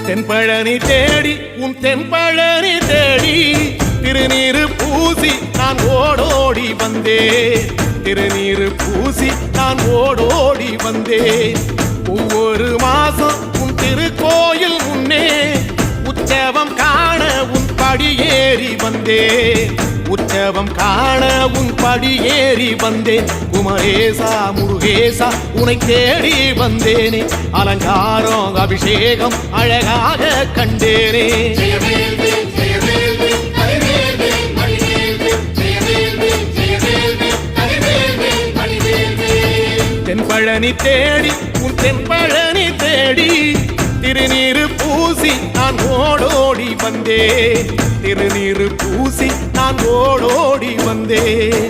தென்பழனி தேடி உன் தென்பழனி தேடி திருநீரு பூசி நான் ஓடோடி வந்தேன். திருநீரு பூசி நான் ஓடோடி வந்தேன். ஒவ்வொரு மாசம் உன் திருக்கோயில் முன்னே உற்சவம் காண உன் படியேறி வந்தேன். உற்சவம் காண உன் படியேறி வந்தேன். குமரேசா முருகேசா உனை தேடி வந்தேனே. அலங்காரம் அபிஷேகம் அழகாக கண்டேனே. தென்பழனி தேடி உன் தென்பழனி தேடி திருநீரு பூசி நான் ஓடோடி வந்தேன். திருநீரு பூசி நான் ஓடோடி வந்தேன்.